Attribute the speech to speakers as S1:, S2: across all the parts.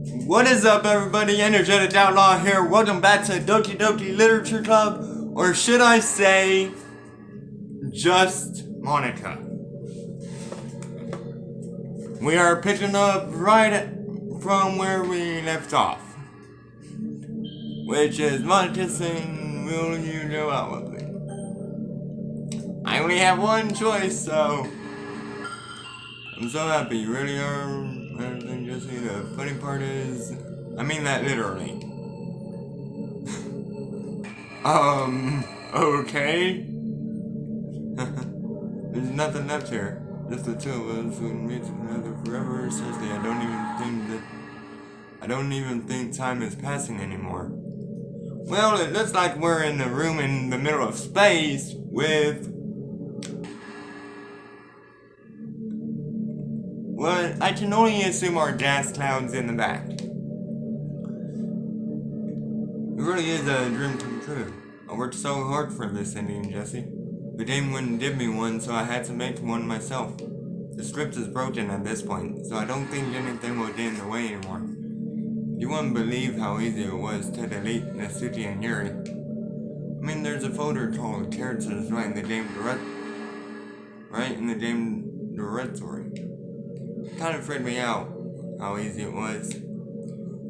S1: What is up, everybody? Energetic Outlaw here. Welcome back to Ddlc Literature Club, or should I say, just Monika. We are picking up right from where we left off, which is Monika saying, "Will you go out with me?" I only have one choice, so I'm so happy. You really are. Everything, Jesse. The funny part is, I mean that literally. Okay. There's nothing left here. Just the two of us who meet together forever. Seriously, I don't even think time is passing anymore. Well, it looks like we're in a room in the middle of space with, well, I can only assume are gas clouds in the back. It really is a dream come true. I worked so hard for this ending, Jesse. The game wouldn't give me one, so I had to make one myself. The script is broken at this point, so I don't think anything will get in the way anymore. You wouldn't believe how easy it was to delete Nasuti and Yuri. I mean, there's a folder called characters right in the game directory. Kind of freaked me out how easy it was.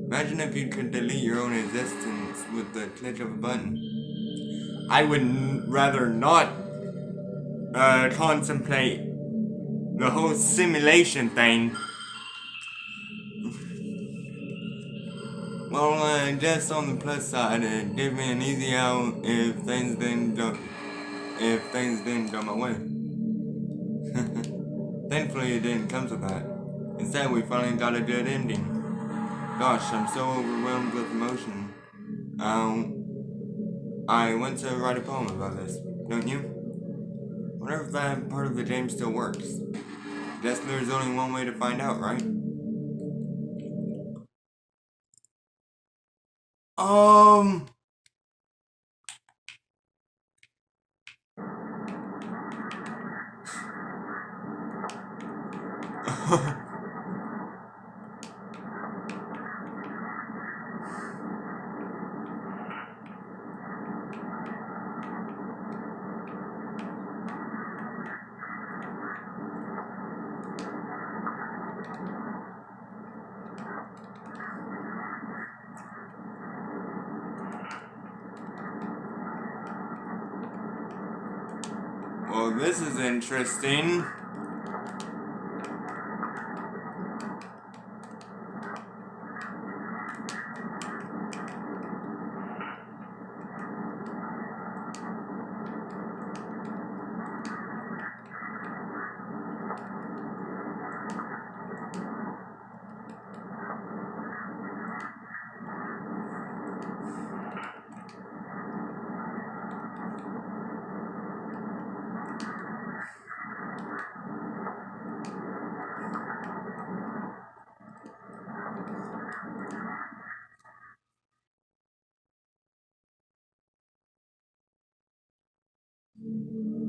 S1: Imagine if you could delete your own existence with the click of a button. I would rather not contemplate the whole simulation thing. Well, I guess on the plus side, it gave me an easy out if things didn't go my way. Thankfully, it didn't come to that. Instead, we finally got a good ending. Gosh, I'm so overwhelmed with emotion. I went to write a poem about this, don't you? Wonder if that part of the game still works. Guess there's only one way to find out, right? Well, this is interesting.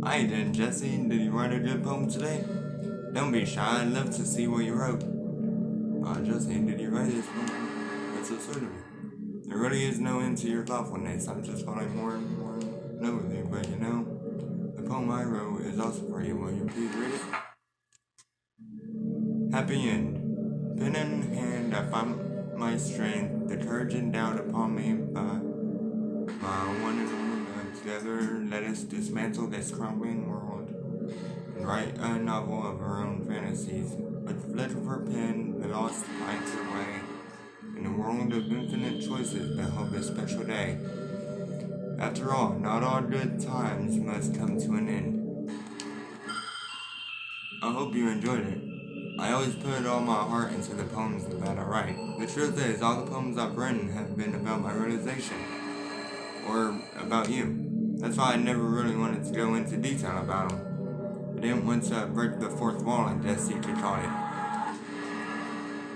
S1: Hi, then, Jesse. Did you write a good poem today? Don't be shy. I'd love to see what you wrote. Jesse, did you write this poem? That's so sweet of you. There really is no end to your thoughtfulness. I'm just falling more and more in love with you. But you know, the poem I wrote is also for you. Will you please read it? Happy end. Pen in hand, I find my strength, the courage endowed upon me by my one and only. Together, let us dismantle this crumbling world and write a novel of our own fantasies. With the flick of her pen, the lost finds her way. In a world of infinite choices, behold this special day. After all, not all good times must come to an end. I hope you enjoyed it. I always put all my heart into the poems that I write. The truth is, all the poems I've written have been about my realization, or about you. That's why I never really wanted to go into detail about them. I didn't want to break the fourth wall, I guess you could call it.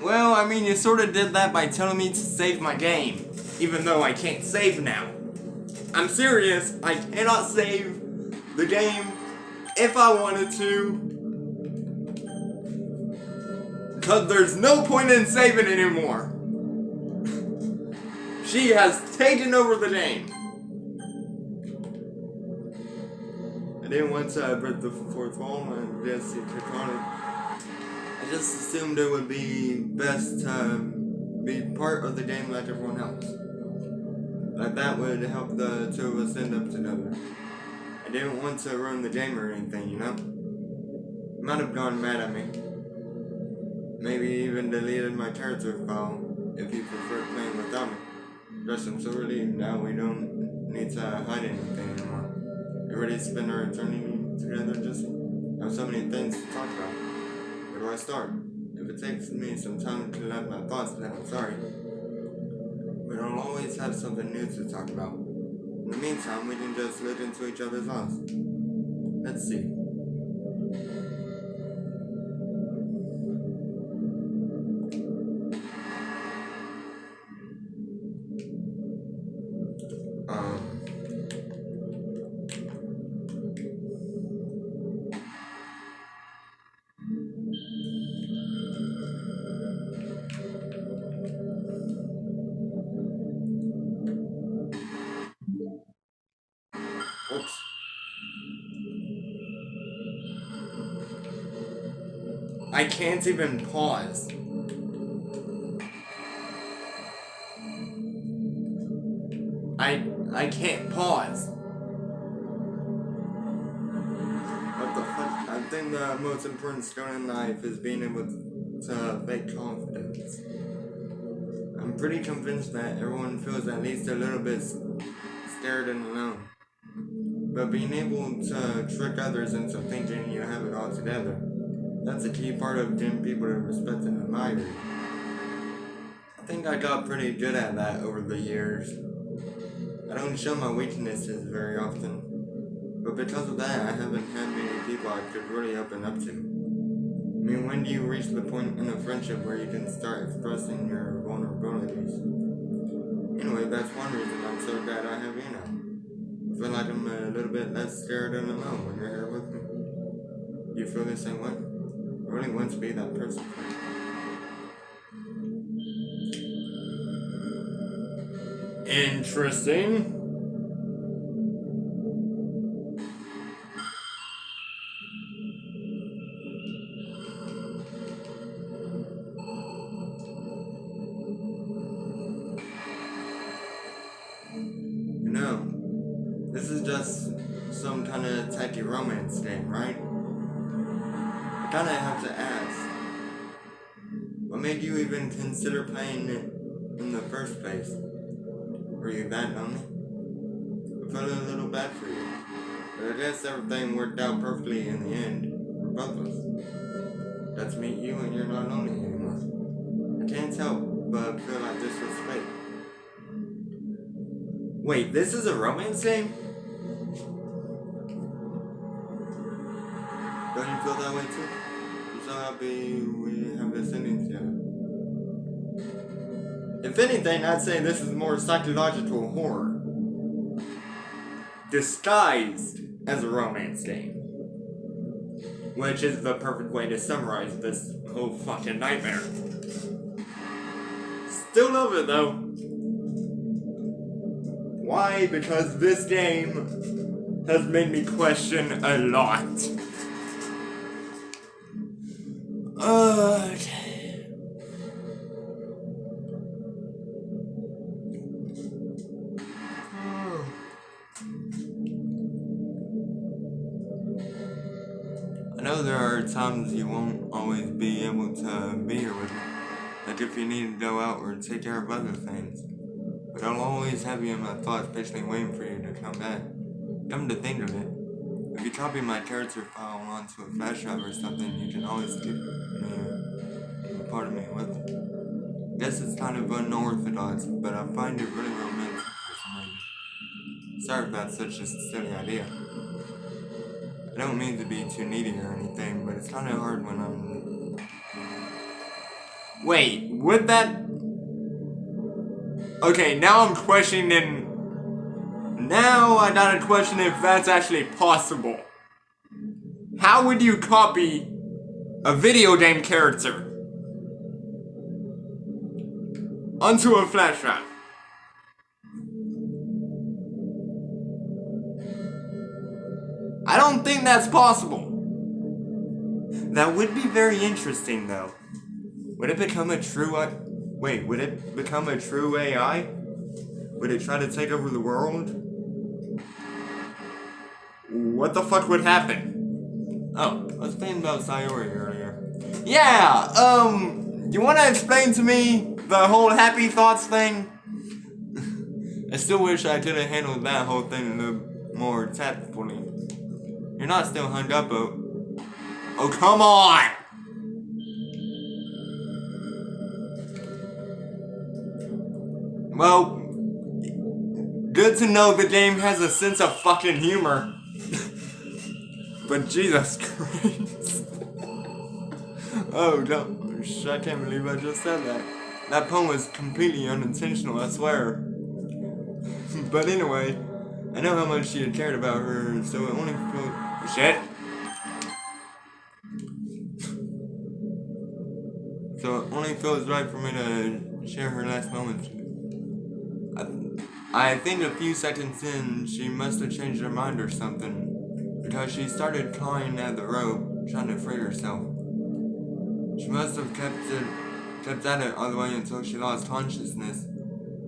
S1: Well, I mean, you sort of did that by telling me to save my game, even though I can't save now. I'm serious, I cannot save the game if I wanted to, because there's no point in saving anymore. She has taken over the game. I didn't want to break the fourth wall and just click on it. I just assumed it would be best to be part of the game like everyone else. Like that would help the two of us end up together. I didn't want to ruin the game or anything, you know? You might have gone mad at me. Maybe even deleted my character file if you prefer playing without me. Just I'm so relieved now we don't need to hide anything anymore. We already spent our eternity together, just have so many things to talk about. Where do I start? If it takes me some time to collect my thoughts, then I'm sorry. But I'll always have something new to talk about. In the meantime, we can just look into each other's eyes. Let's see. Oops. I can't even pause. I can't pause. What the fuck? I think the most important skill in life is being able to fake confidence. I'm pretty convinced that everyone feels at least a little bit scared and alone. But being able to trick others into thinking you have it all together, that's a key part of getting people to respect and admire you. I think I got pretty good at that over the years. I don't show my weaknesses very often, but because of that, I haven't had many people I could really open up to. I mean, when do you reach the point in a friendship where you can start expressing your vulnerabilities? Anyway, that's one reason I'm so glad I have you now. I feel like I'm a little bit less scared and alone when you're here with me. Do you feel the same way? I really want to be that person for you. Interesting. You know, this is just some kind of tacky romance game, right? I kinda have to ask, what made you even consider playing it in the first place? Were you that lonely? I felt a little bad for you, but I guess everything worked out perfectly in the end for both of us. Got to meet you and you're not lonely anymore. I can't help but feel like this was fate. Wait, this is a romance game? Don't you feel that way too? I'm so happy we have this ending together. If anything, I'd say this is more psychological horror, disguised as a romance game. Which is the perfect way to summarize this whole fucking nightmare. Still love it though. Why? Because this game has made me question a lot. Okay. I know there are times you won't always be able to be here with me. Like if you need to go out or take care of other things. But I'll always have you in my thoughts patiently waiting for you to come back. Come to think of it, if you copy my character file onto a flash drive or something, you can always keep a part of me with you. Guess it's kind of unorthodox, but I find it really romantic for some reason. Sorry if that's such a silly idea. I don't mean to be too needy or anything, but it's kind of hard when I'm... Wait, would that... Okay, now I'm questioning... Now I gotta question if that's actually possible. How would you copy a video game character onto a flash drive? that's possible. That would be very interesting, though. Would it become a true... would it become a true AI? Would it try to take over the world? What the fuck would happen? Oh, I was thinking about Sayori earlier. Yeah, you wanna explain to me the whole happy thoughts thing? I still wish I could have handled that whole thing a little more tactfully. You're not still hung up, oh, come on! Well, good to know the game has a sense of fucking humor. But Jesus Christ. Oh, no. I can't believe I just said that. That pun was completely unintentional, I swear. But anyway, I know how much she had cared about her, so it only feels... Shit! So it only feels right for me to share her last moments. I think a few seconds in, she must have changed her mind or something, because she started clawing at the rope, trying to free herself. She must have kept at it all the way until she lost consciousness.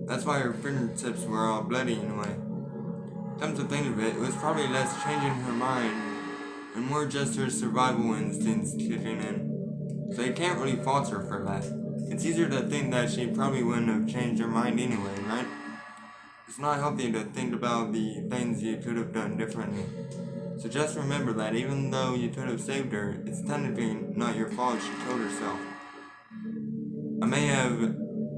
S1: That's why her fingertips were all bloody in a way. Come to think of it, it was probably less changing her mind, and more just her survival instincts kicking in. So you can't really fault her for that. It's easier to think that she probably wouldn't have changed her mind anyway, right? It's not healthy to think about the things you could have done differently. So just remember that even though you could have saved her, it's technically not your fault she killed herself. I may have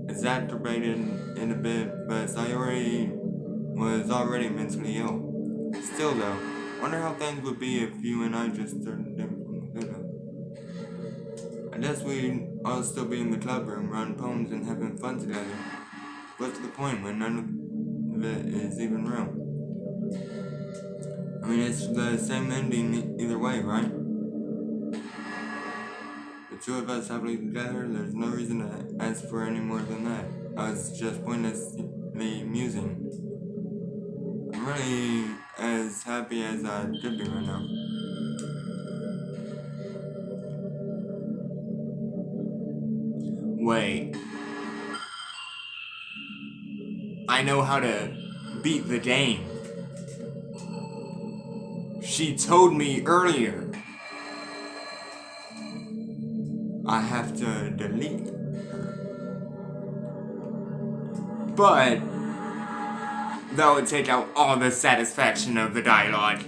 S1: exacerbated it a bit, but Sayori was already mentally ill. Still though, wonder how things would be if you and I just started them from the hood. I guess we'd all still be in the club room, running poems and having fun together. What's the point when none of it is even real? I mean, it's the same ending either way, right? The two of us happily together, there's no reason to ask for any more than that. I was just pointlessly musing. I'm really as happy as I could be right now. Wait. I know how to beat the game. She told me earlier. I have to delete her. But that would take out all the satisfaction of the dialogue.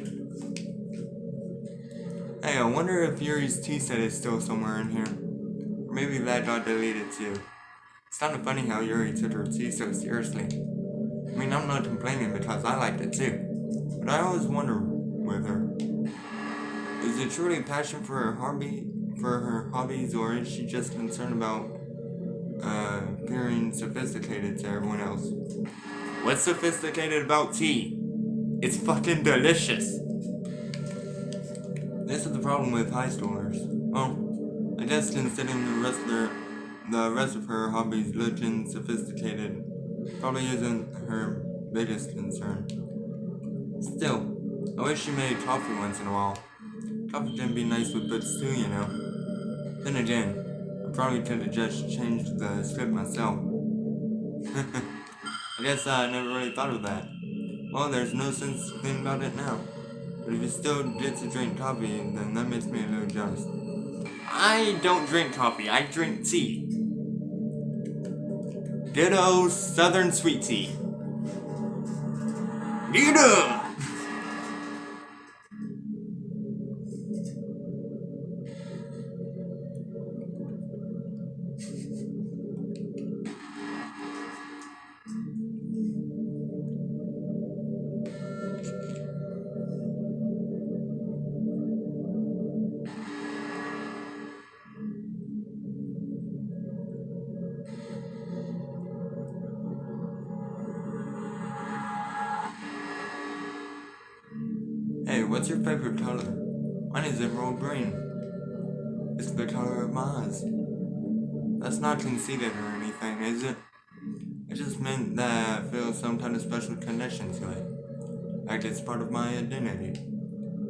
S1: Hey, I wonder if Yuri's tea set is still somewhere in here. Or maybe that got deleted too. It's kind of funny how Yuri took her tea so seriously. I mean, I'm not complaining because I liked it too. But I always wonder with her. Is it truly a passion for her hobbies, or is she just concerned about appearing sophisticated to everyone else? What's sophisticated about tea? It's fucking delicious. This is the problem with high schoolers. Well, I guess considering the rest of her hobbies looking sophisticated probably isn't her biggest concern. Still, I wish she made coffee once in a while. Coffee can be nice with books too, you know. Then again, I probably could have just changed the script myself. I guess I never really thought of that. Well, there's no sense thinking about it now. But if you still get to drink coffee, then that makes me a little jealous. I don't drink coffee, I drink tea. Good old southern sweet tea. Get up! Hey, what's your favorite color? Mine is emerald green. It's the color of my eyes. That's not conceited or anything, is it? I just meant that I feel some kind of special connection to it. Like it's part of my identity.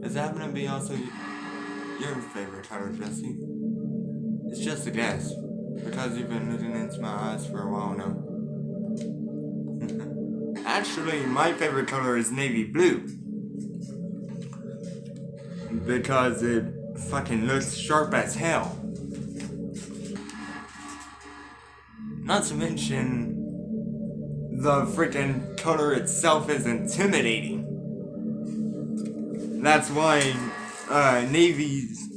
S1: Does it happen to be also your favorite color, Jesse? It's just a guess, because you've been looking into my eyes for a while now. Actually, my favorite color is navy blue. Because it fucking looks sharp as hell. Not to mention, the freaking color itself is intimidating. That's why navies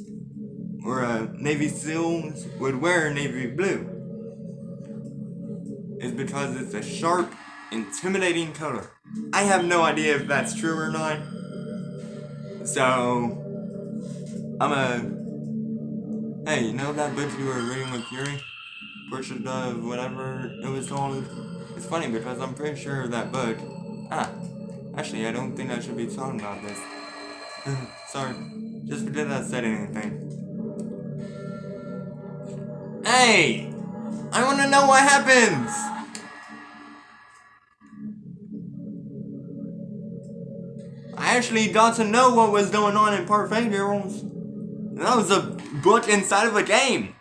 S1: or Navy SEALs would wear navy blue. Is because it's a sharp, intimidating color. I have no idea if that's true or not. So, hey, you know that book you were reading with Yuri? Portrait of whatever it was called? It's funny because I'm pretty sure that book... actually, I don't think I should be talking about this. Sorry, just forget I said anything. Hey! I want to know what happens! I actually got to know what was going on in Parfait Girls. And that was a book inside of a game.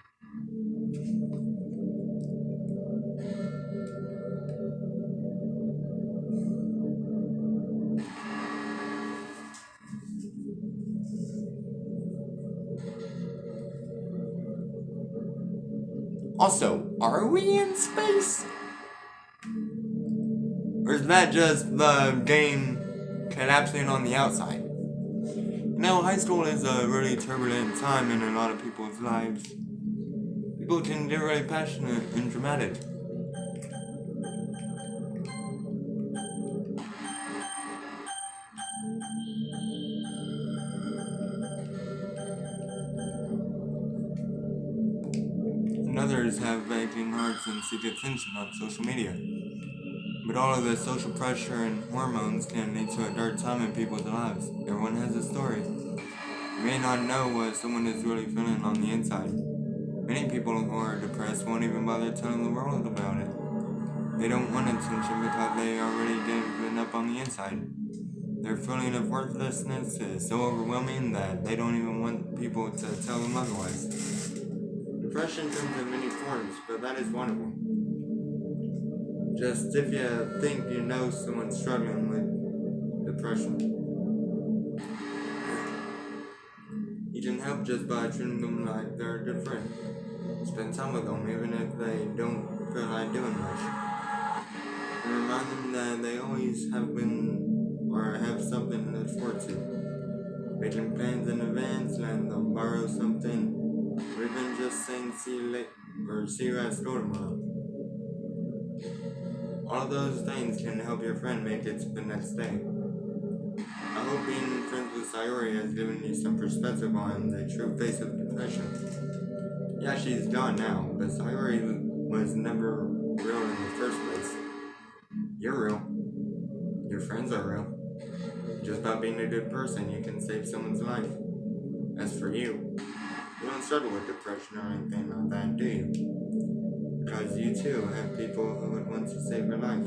S1: Also, are we in space? Or is that just the game collapsing on the outside? You know, high school is a really turbulent time in a lot of people's lives. People can get really passionate and dramatic. And others have aching hearts and seek attention on social media. But all of the social pressure and hormones can lead to a dark time in people's lives. Everyone has a story. You may not know what someone is really feeling on the inside. Many people who are depressed won't even bother telling the world about it. They don't want attention because they already given up on the inside. Their feeling of worthlessness is so overwhelming that they don't even want people to tell them otherwise. Depression comes in many forms, but that is one of them. Just if you think you know someone struggling with depression, you can help just by treating them like they're a good friend. Spend time with them even if they don't feel like doing much. And remind them that they always have been or have something to look forward to. Making plans in advance, letting them borrow something, or even just saying see you late or see you at school tomorrow. All of those things can help your friend make it to the next day. I hope being friends with Sayori has given you some perspective on the true face of depression. Yeah, she's gone now, but Sayori was never real in the first place. You're real. Your friends are real. Just by being a good person, you can save someone's life. As for you don't struggle with depression or anything like that, do you? Because you too have people who would want to save your life.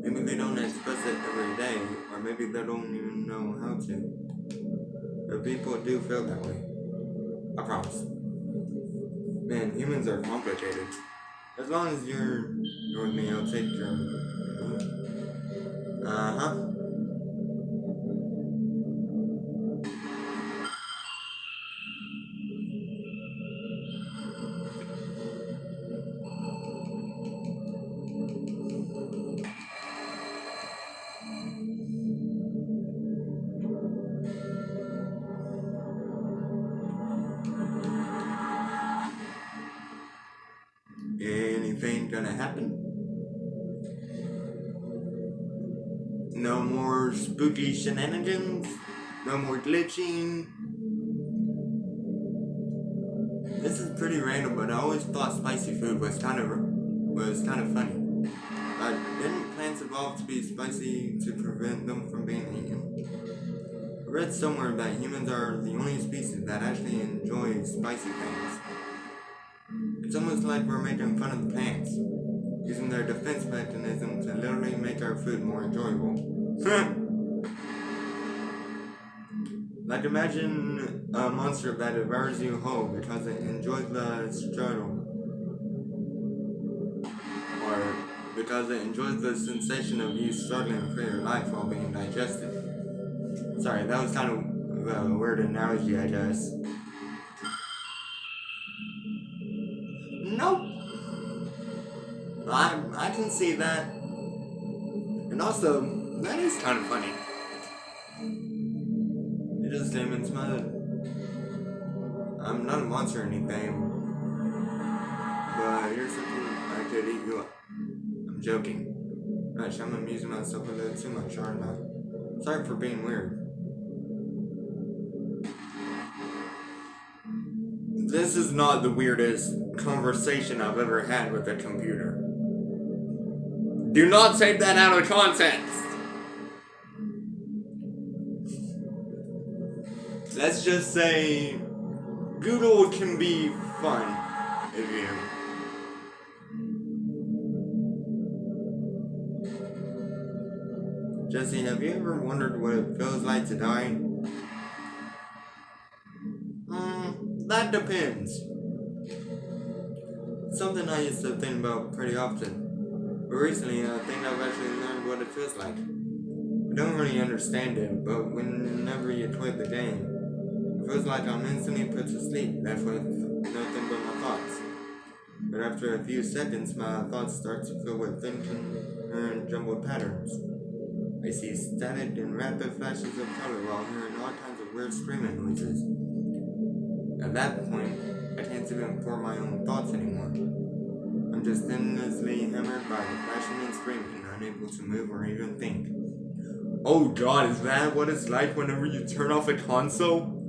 S1: Maybe they don't express it every day, or maybe they don't even know how to. But people do feel that way. I promise. Man, humans are complicated. As long as you're with me, I'll take your... Anything gonna happen? No more spooky shenanigans? No more glitching? This is pretty random, but I always thought spicy food was kind of funny. Didn't plants evolve to be spicy to prevent them from being eaten? I read somewhere that humans are the only species that actually enjoy spicy things. It's almost like we're making fun of the plants, using their defense mechanism to literally make our food more enjoyable. Like imagine a monster that devours you whole because it enjoys the struggle. Or because it enjoys the sensation of you struggling for your life while being digested. Sorry, that was kind of a weird analogy, I guess. Nope. I can see that. And also, that is kind of funny. It just came into my head. I'm not a monster or anything. But here's something I could eat you up. I'm joking. Gosh, I'm amusing myself a little too much, aren't I? Sorry for being weird. This is not the weirdest conversation I've ever had with a computer. Do not take that out of context. Let's just say Google can be fun if you. Jesse, have you ever wondered what it feels like to die? That depends. It's something I used to think about pretty often. But recently, I think I've actually learned what it feels like. I don't really understand it, but whenever you quit the game, it feels like I'm instantly put to sleep, left with nothing but my thoughts. But after a few seconds, my thoughts start to fill with incoherent jumbled patterns. I see static and rapid flashes of color while hearing all kinds of weird screaming noises. At that point, I can't even form my own thoughts anymore. I'm just endlessly hammered by the flashing and screaming, unable to move or even think. Oh god, is that what it's like whenever you turn off a console?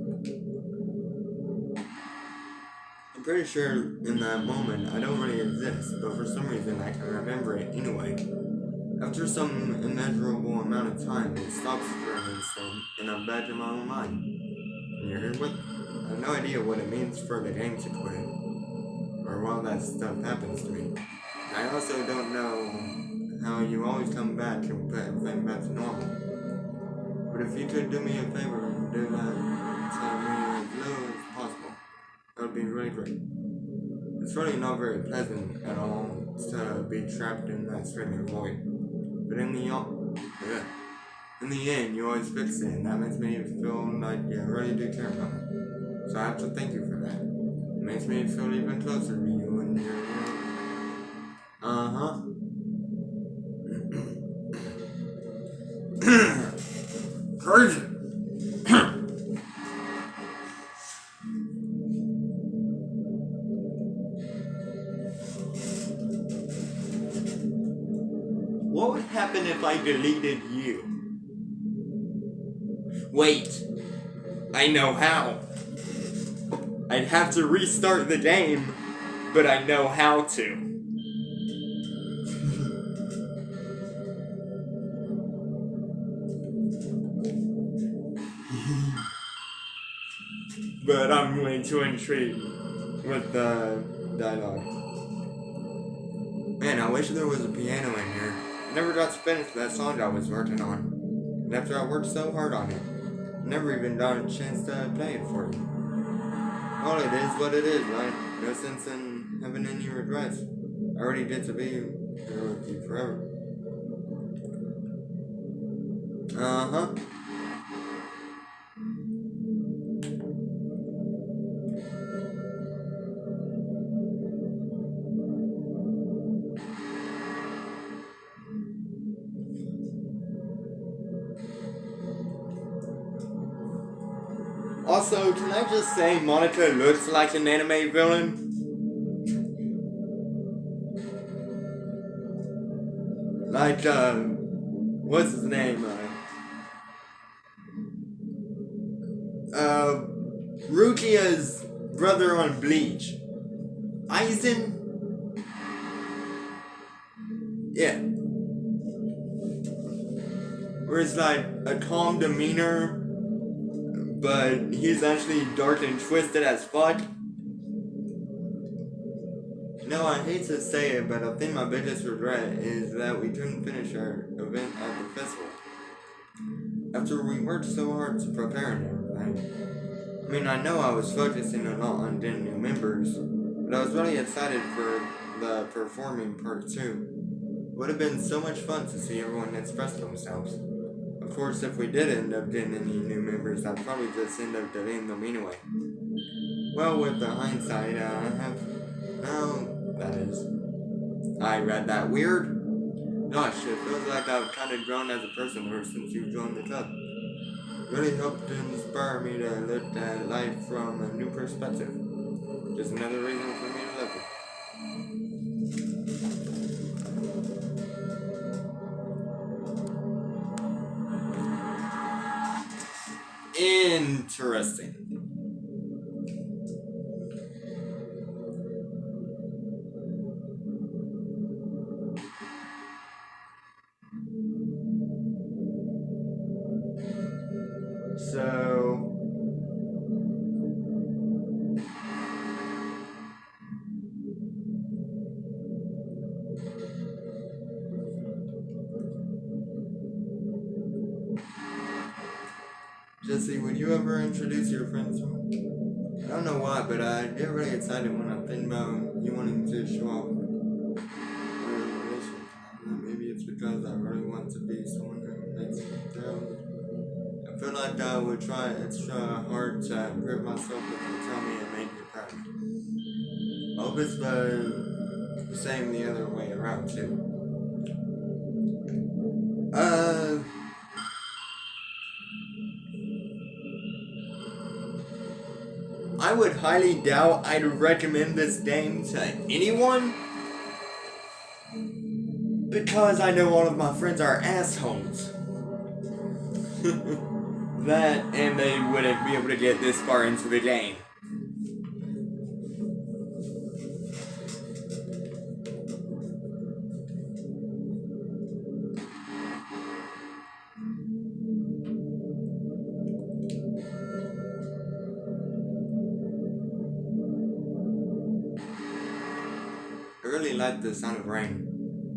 S1: I'm pretty sure in that moment I don't really exist, but for some reason I can remember it anyway. After some immeasurable amount of time, it stops for an instant, and I'm back in my own mind. And you're here with me? I have no idea what it means for the game to quit, or while that stuff happens to me. I also don't know how you always come back and put everything back to normal. But if you could do me a favor and do that to me as little as possible, that would be really great. It's really not very pleasant at all to be trapped in that screaming void. But in the end, you always fix it, and that makes me feel like you really do care about me. So I have to thank you for that. It makes me feel even closer to you and your Crazy. What would happen if I deleted you? Wait, I know how. I'd have to restart the game, but I know how to. But I'm way too intrigued with the dialogue. Man, I wish there was a piano in here. I never got to finish that song I was working on. And after I worked so hard on it, I never even got a chance to play it for you. Well, it is what it is, right? No sense in having any regrets. I already get to be here with you forever. Also, can I just say Monika looks like an anime villain? Like, what's his name? Rukia's brother on Bleach. Aizen? Yeah. Where it's like a calm demeanor, but he's actually dark and twisted as fuck. No, I hate to say it, but I think my biggest regret is that we couldn't finish our event at the festival. After we worked so hard to prepare and everything, I mean, I know I was focusing a lot on getting new members, but I was really excited for the performing part too. It would have been so much fun to see everyone express themselves. Of course, if we did end up getting any new members, I'd probably just end up deleting them anyway. Well, with the hindsight, I have now, that is, I read that weird. Gosh, it feels like I've kind of grown as a person ever since you joined the club. Really helped to inspire me to look at life from a new perspective. Just another reason for me to love it. Interesting. So, Jesse, would you ever introduce your friends to me? I don't know why, but I get really excited when I think about you wanting to show off your relationship. Maybe it's because I really want to be someone who makes you proud. I feel like I would try extra hard to improve myself if you tell me it made you proud. I hope it's the same the other way around too. I would highly doubt I'd recommend this game to anyone because I know all of my friends are assholes. That and they wouldn't be able to get this far into the game. I really like the sound of rain.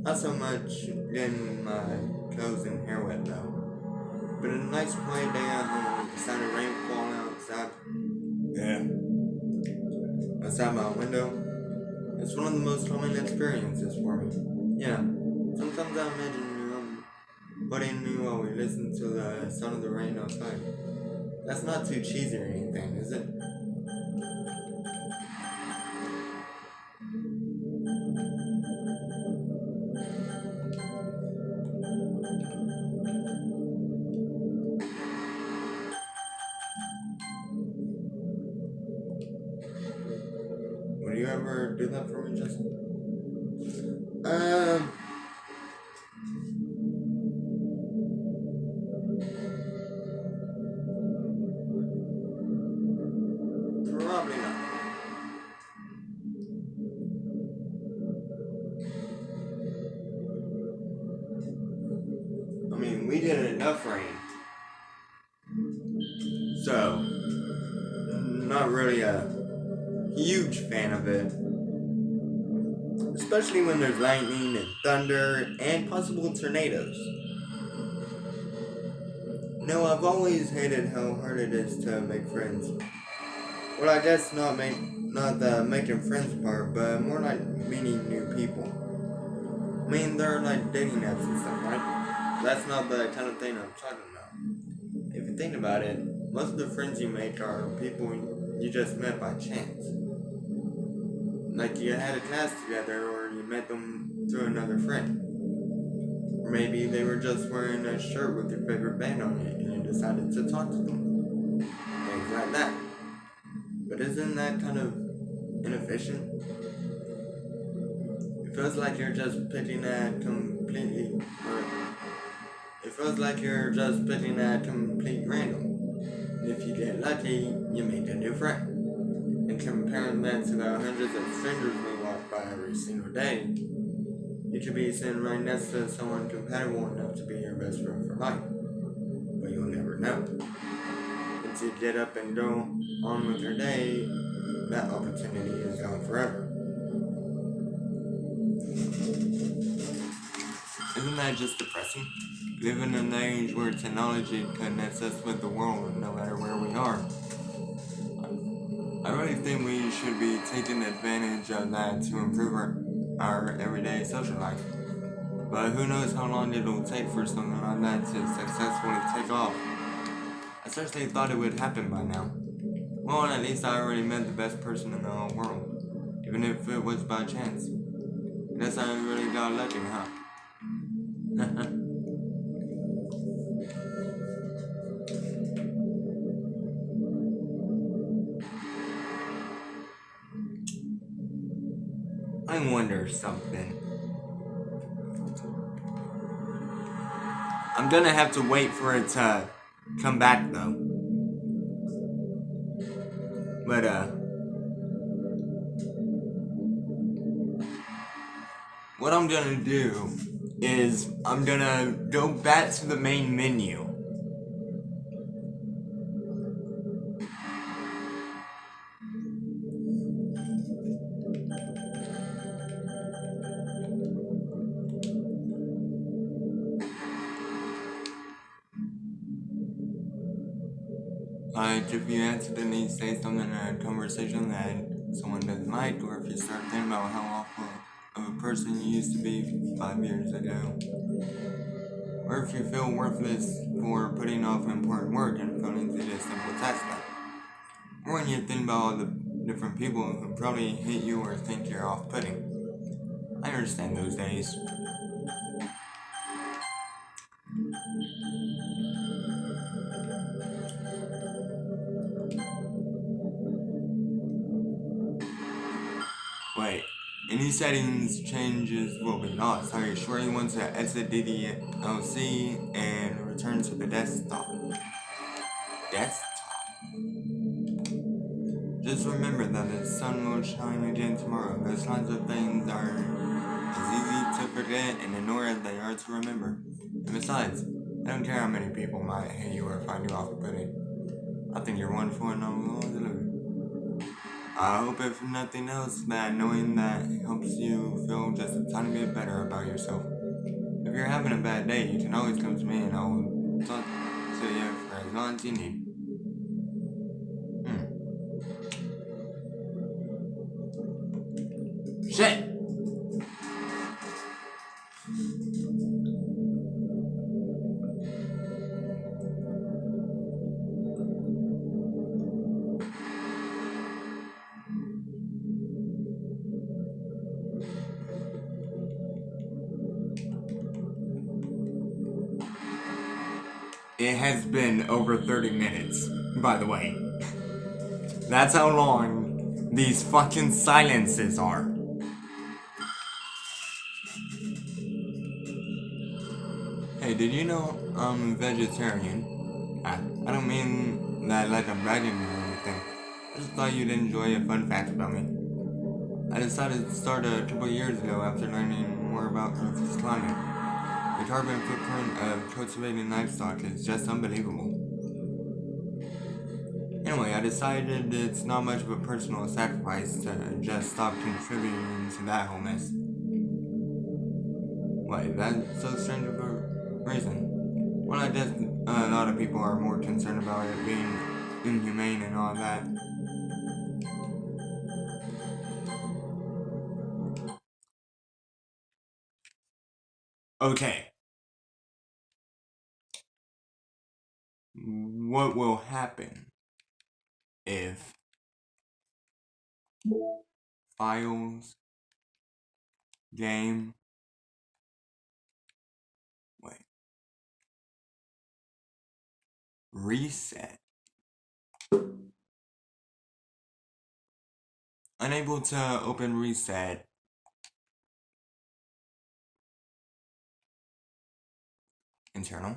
S1: Not so much getting my clothes and hair wet though. But a nice quiet day at home with the sound of rain falling outside. Yeah. Outside my window. It's one of the most common experiences for me. Yeah. Sometimes I imagine putting me while we listen to the sound of the rain outside. That's not too cheesy or anything, is it? Would you ever do that for me, Justin? Probably not. I mean, we did enough rain. So, not really a huge fan of it. Especially when there's lightning and thunder and possible tornadoes. No, I've always hated how hard it is to make friends. Well, I guess not the making friends part, but more like meeting new people. I mean, there are like dating apps and stuff, right? That's not the kind of thing I'm talking about. If you think about it, most of the friends you make are people you just met by chance. Like you had a class together or you met them through another friend. Or maybe they were just wearing a shirt with your favorite band on it and you decided to talk to them. Things like that. But isn't that kind of inefficient? It feels like you're just picking at complete random. If you get lucky, you make a new friend. And comparing that to the hundreds of strangers we walk by every single day, you could be sitting right next to someone compatible enough to be your best friend for life. But you'll never know. Once you get up and go on with your day, that opportunity is gone forever. Isn't that just depressing? live in an age where technology connects us with the world no matter where we are. I really think we should be taking advantage of that to improve our everyday social life. But who knows how long it'll take for something like that to successfully take off. I certainly thought it would happen by now. Well, at least I already met the best person in the whole world. Even if it was by chance. I guess I really got lucky, huh? I wonder something. I'm gonna have to wait for it to come back though. But what I'm gonna do is I'm gonna go back to the main menu. Like if you accidentally say something in a conversation that someone doesn't like, or if you start thinking about how awful of a person you used to be 5 years ago, or if you feel worthless for putting off important work and failing to do a simple task like, or when you think about all the different people who probably hate you or think you're off-putting. I understand those days. Wait, any settings changes will be lost. Are you sure you want to exit Ddlc and return to the desktop? Desktop? Just remember that the sun will shine again tomorrow. Those kinds of things are as easy to forget and ignore as they are to remember. And besides, I don't care how many people might hate you or find you off-putting. I think you're wonderful and I'm willing to live. I hope if nothing else that knowing that helps you feel just a tiny bit better about yourself. If you're having a bad day, you can always come to me and I'll talk to you for as long as you need. Shit! It has been over 30 minutes, by the way. That's how long these fucking silences are. Hey, did you know I'm vegetarian? I don't mean that like I'm bragging or anything. I just thought you'd enjoy a fun fact about me. I decided to start a couple years ago after learning more about Earth's climate. The carbon footprint of cultivating livestock is just unbelievable. Anyway, I decided it's not much of a personal sacrifice to just stop contributing to that whole mess. Why, that's so strange of a reason. Well, I guess a lot of people are more concerned about it being inhumane and all that. Okay. What will happen if files, game, wait, reset? Unable to open reset. Internal.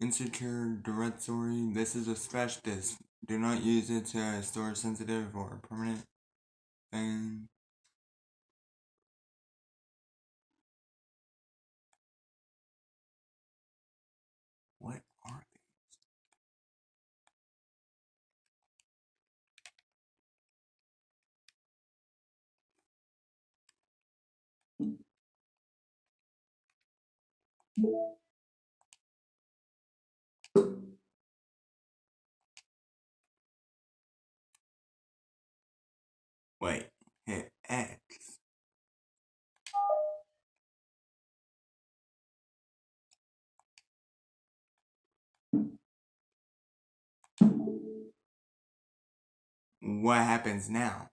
S1: Insecure directory. This is a scratch disk. Do not use it to store sensitive or permanent things. What are Wait, hit X. What happens now?